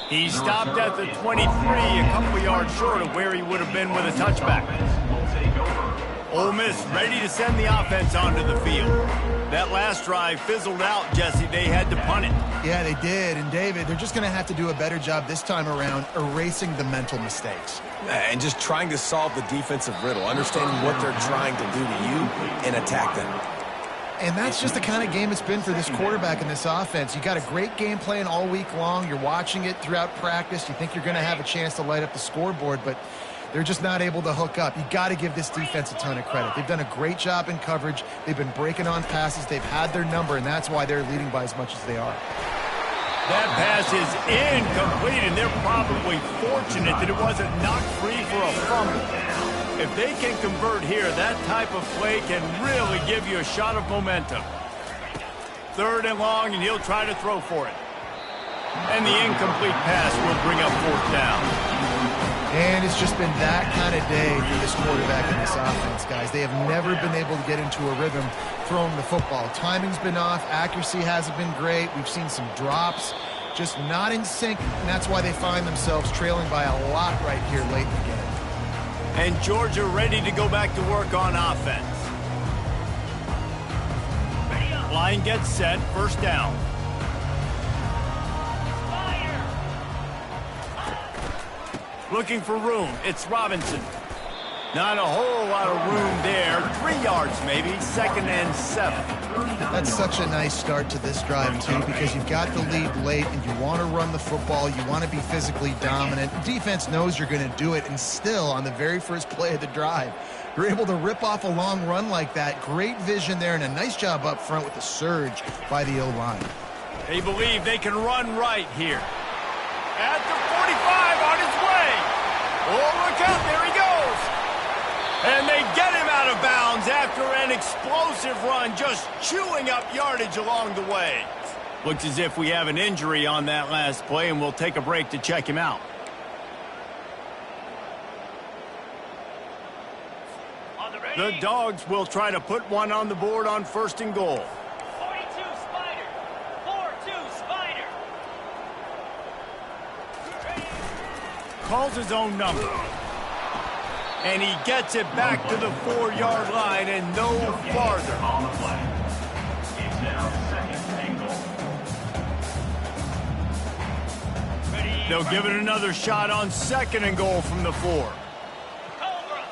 He stopped at the 23, a couple yards short of where he would have been with a touchback. Ole Miss ready to send the offense onto the field. That last drive fizzled out, Jesse. They had to punt it. Yeah, they did. And, David, they're just going to have to do a better job this time around erasing the mental mistakes. And just trying to solve the defensive riddle, understanding what they're trying to do to you and attack them. And that's just the kind of game it's been for this quarterback and this offense. You got a great game plan all week long. You're watching it throughout practice. You think you're going to have a chance to light up the scoreboard, but they're just not able to hook up. You got to give this defense a ton of credit. They've done a great job in coverage. They've been breaking on passes. They've had their number, and that's why they're leading by as much as they are. That pass is incomplete, and they're probably fortunate that it wasn't knocked free for a fumble. If they can convert here, that type of play can really give you a shot of momentum. 3rd and long, and he'll try to throw for it. And the incomplete pass will bring up 4th down. And it's just been that kind of day for this quarterback and this offense, guys. They have never been able to get into a rhythm throwing the football. Timing's been off. Accuracy hasn't been great. We've seen some drops, just not in sync, and that's why they find themselves trailing by a lot right here late in the game. And Georgia ready to go back to work on offense. Line gets set, first down. Looking for room, it's Robinson. Not a whole lot of room there. 3 yards maybe, 2nd and 7. That's such a nice start to this drive, too, because you've got the lead late and you want to run the football. You want to be physically dominant. Defense knows you're going to do it, and still, on the very first play of the drive, you're able to rip off a long run like that. Great vision there and a nice job up front with the surge by the O-line. They believe they can run right here. At the 45, on his way. Oh, look out, there he goes. And they get him out of bounds after an explosive run, just chewing up yardage along the way. Looks as if we have an injury on that last play, and we'll take a break to check him out. The Dogs will try to put one on the board on 1st and goal. 42 Spider. 4-2 Spider. Calls his own number. And he gets it back to the 4-yard line and no farther. On the play. It's now 2nd and goal. They'll give it another shot on 2nd and goal from the 4. Cobra.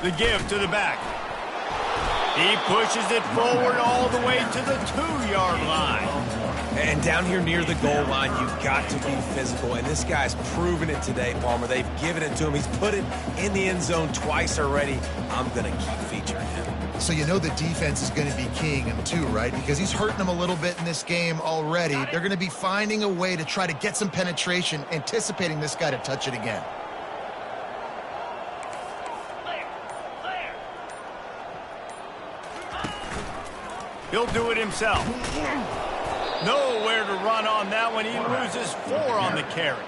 The give to the back. He pushes it forward all the way to the 2-yard line. And down here near the goal line, you've got to be physical. And this guy's proven it today, Palmer. They've given it to him. He's put it in the end zone twice already. I'm going to keep featuring him. So you know the defense is going to be keying him too, right? Because he's hurting them a little bit in this game already. They're going to be finding a way to try to get some penetration, anticipating this guy to touch it again. He'll do it himself. Nowhere to run on that one. He loses 4 on the carry.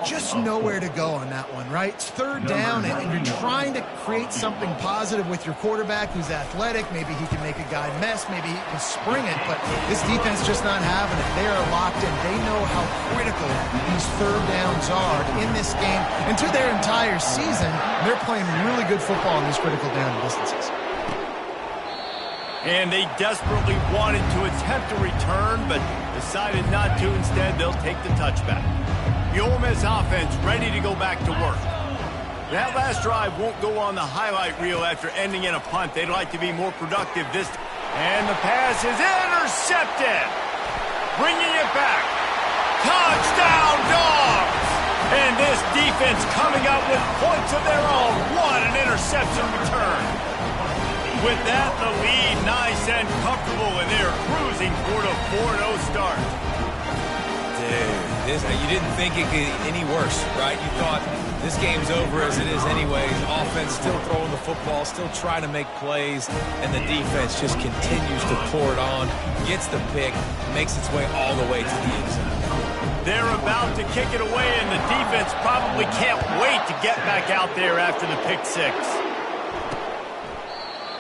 Just nowhere to go on that one, right? It's 3rd down, and you're trying to create something positive with your quarterback who's athletic. Maybe he can make a guy miss. Maybe he can spring it, but this defense just not having it. They are locked in. They know how critical these 3rd downs are in this game and to their entire season. They're playing really good football in these critical down distances. And they desperately wanted to attempt a return, but decided not to. Instead, they'll take the touchback. The Ole Miss offense ready to go back to work. That last drive won't go on the highlight reel after ending in a punt. They'd like to be more productive this time. And the pass is intercepted. Bringing it back. Touchdown, Dogs! And this defense coming up with points of their own. What an interception return. With that, the lead nice and comfortable, and they're cruising toward a 4-0 start. Dude, you didn't think it could get any worse, right? You thought this game's over as it is anyways. Offense still throwing the football, still trying to make plays, and the defense just continues to pour it on, gets the pick, makes its way all the way to the end zone. They're about to kick it away, and the defense probably can't wait to get back out there after the pick 6.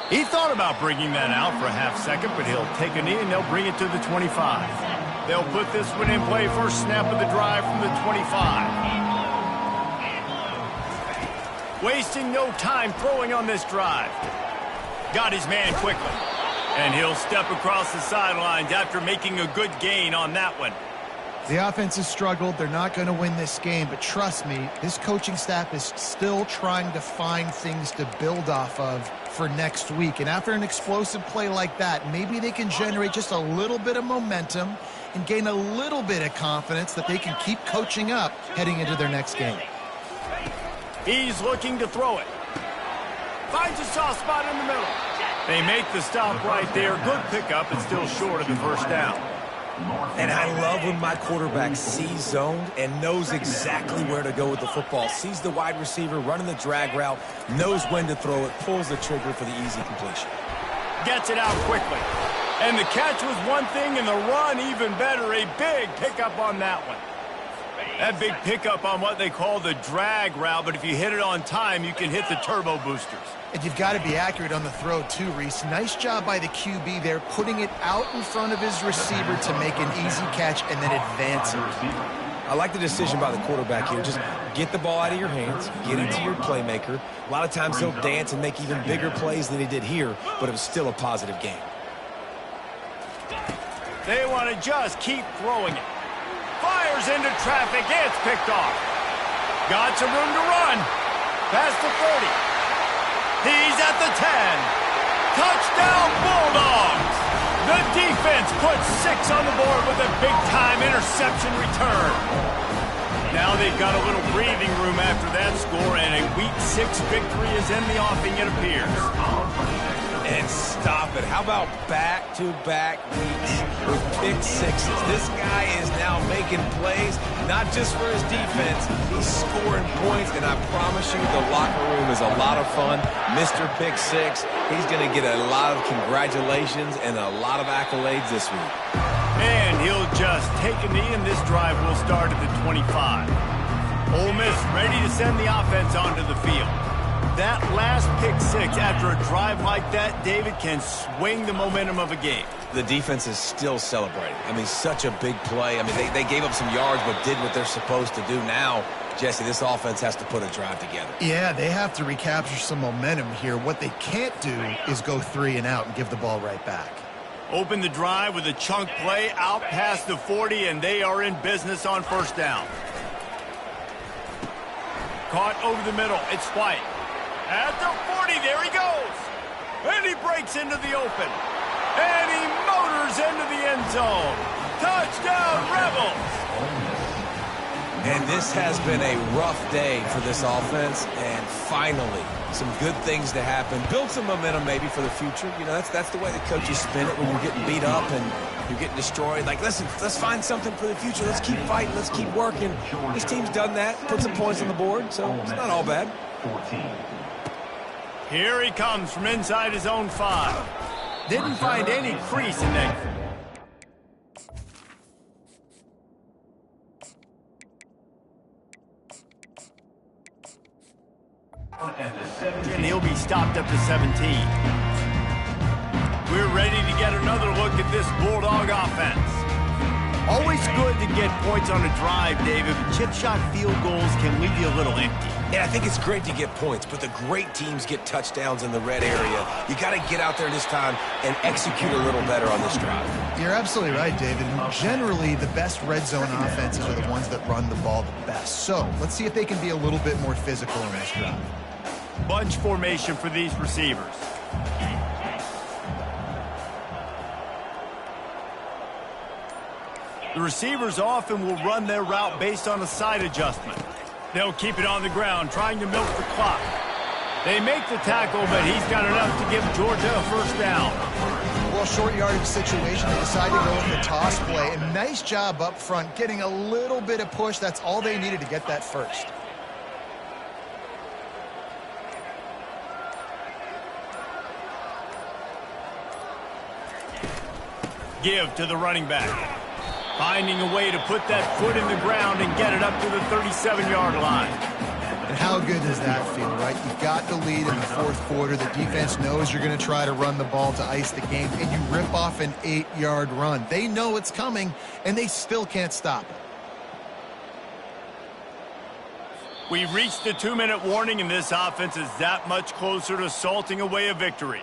He thought about bringing that out for a half-second, but he'll take a knee and they'll bring it to the 25. They'll put this one in play, first snap of the drive from the 25. Wasting no time throwing on this drive. Got his man quickly. And he'll step across the sidelines after making a good gain on that one. The offense has struggled. They're not going to win this game, but trust me, this coaching staff is still trying to find things to build off of for next week. And after an explosive play like that, maybe they can generate just a little bit of momentum and gain a little bit of confidence that they can keep coaching up heading into their next game. He's looking to throw it. Finds a soft spot in the middle. They make the stop right there. Good pickup, but still short of the first down. And I love when my quarterback sees zoned and knows exactly where to go with the football. Sees the wide receiver running the drag route, knows when to throw it, pulls the trigger for the easy completion. Gets it out quickly. And the catch was one thing, and the run even better. A big pickup on that one. That big pickup on what they call the drag route, but if you hit it on time, you can hit the turbo boosters. And you've got to be accurate on the throw too, Reese. Nice job by the QB there, putting it out in front of his receiver to make an easy catch and then advance it. I like the decision by the quarterback here. Just get the ball out of your hands, get it to your playmaker. A lot of times he'll dance and make even bigger plays than he did here, but it was still a positive game. They want to just keep throwing it. Fires into traffic. It's picked off. Got some room to run. Past the 30. He's at the 10. Touchdown, Bulldogs. The defense puts 6 on the board with a big-time interception return. Now they've got a little breathing room after that score, and a Week 6 victory is in the offing, it appears. And stop it. How about back-to-back weeks with pick sixes? This guy is now making plays, not just for his defense. He's scoring points, and I promise you the locker room is a lot of fun. Mr. Pick Six, he's going to get a lot of congratulations and a lot of accolades this week. And he'll just take a knee, and this drive will start at the 25. Ole Miss ready to send the offense onto the field. That last pick 6 after a drive like that, David, can swing the momentum of a game. The defense is still celebrating. I mean, such a big play. I mean, they gave up some yards but did what they're supposed to do. Now, Jesse, this offense has to put a drive together. Yeah, they have to recapture some momentum here. What they can't do is go 3 and out and give the ball right back. Open the drive with a chunk play out past the 40, and they are in business on first down. Caught over the middle. It's White. At the 40, there he goes. And he breaks into the open. And he motors into the end zone. Touchdown, Rebels. And this has been a rough day for this offense, and finally, some good things to happen. Build some momentum maybe for the future. You know, that's the way the coaches spin it when you're getting beat up and you're getting destroyed. Like, listen, let's find something for the future. Let's keep fighting. Let's keep working. This team's done that, put some points on the board, so it's not all bad. 14. Here he comes from inside his own 5. Didn't find any crease in that. And he'll be stopped up to 17. We're ready to get another look at this Bulldog offense. Always good to get points on a drive, David, but chip shot field goals can leave you a little empty. Yeah, I think it's great to get points, but the great teams get touchdowns in the red area. You got to get out there this time and execute a little better on this drive. You're absolutely right, David. Generally, the best red zone offenses are the ones that run the ball the best. So let's see if they can be a little bit more physical in this drive. Bunch formation for these receivers. The receivers often will run their route based on a side adjustment. They'll keep it on the ground, trying to milk the clock. They make the tackle, but he's got enough to give Georgia a first down. Well, short yardage situation, they decide to go in the toss play. And nice job up front, getting a little bit of push. That's all they needed to get that first. Give to the running back. Finding a way to put that foot in the ground and get it up to the 37-yard line. And how good does that feel, right? You got the lead in the fourth quarter. The defense knows you're going to try to run the ball to ice the game, and you rip off an 8-yard run. They know it's coming, and they still can't stop it. We've reached the 2-minute warning, and this offense is that much closer to salting away a victory.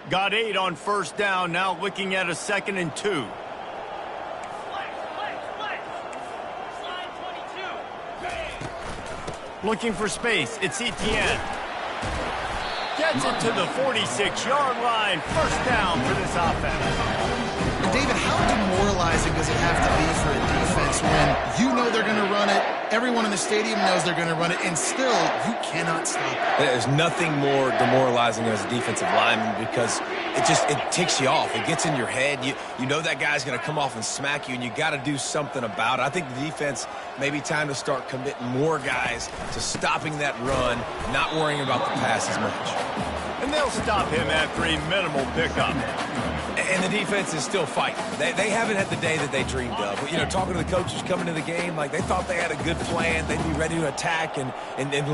Got 8 on first down, now looking at a 2nd and 2. Slide 22. Looking for space, it's Etienne. Gets it to the 46-yard line, first down for this offense. And David, how demoralizing does it have to be for a defense when you know they're going to run it, everyone in the stadium knows they're going to run it, and still you cannot stop it? There's nothing more demoralizing as a defensive lineman because it ticks you off. It gets in your head. You know that guy's going to come off and smack you, and you got to do something about it. I think the defense may be time to start committing more guys to stopping that run, not worrying about the pass as much. And they'll stop him after a minimal pickup. And the defense is still fighting. They haven't had the day that they dreamed of. But, you know, talking to the coaches coming to the game, like they thought they had a good plan. They'd be ready to attack and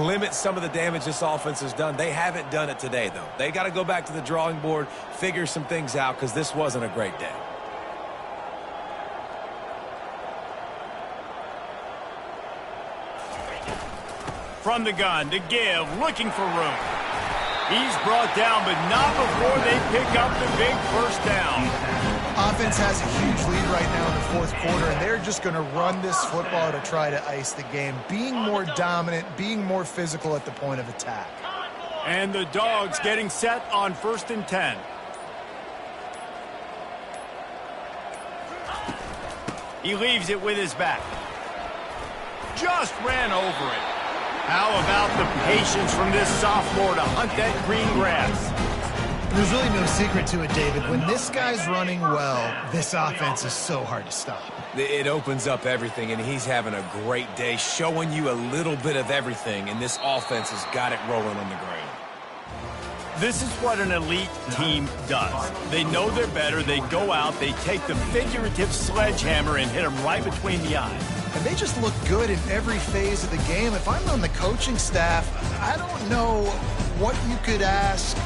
limit some of the damage this offense has done. They haven't done it today, though. They got to go back to the drawing board, figure some things out, because this wasn't a great day. From the gun to give, looking for room. He's brought down, but not before they pick up the big first down. Offense has a huge lead right now in the fourth quarter, and they're just going to run this football to try to ice the game, being more dominant, being more physical at the point of attack. And the Dogs getting set on 1st and 10. He leaves it with his back. Just ran over it. How about the patience from this sophomore to hunt that green grass? There's really no secret to it, David. When this guy's running well, this offense is so hard to stop. It opens up everything, and he's having a great day, showing you a little bit of everything, and this offense has got it rolling on the ground. This is what an elite team does. They know they're better. They go out, they take the figurative sledgehammer and hit them right between the eyes. And they just look good in every phase of the game. If I'm on the coaching staff, I don't know what you could ask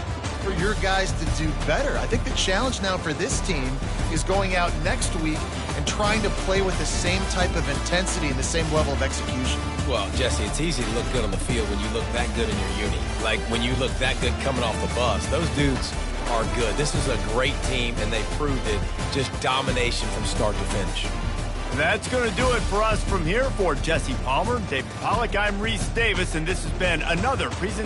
for your guys to do better. I think the challenge now for this team is going out next week and trying to play with the same type of intensity and the same level of execution. Well, Jesse, it's easy to look good on the field when you look that good in your uni. Like when you look that good coming off the bus. Those dudes are good. This is a great team, and they proved it. Just domination from start to finish. That's going to do it for us from here. For Jesse Palmer, David Pollack, I'm Reese Davis, and this has been another presentation.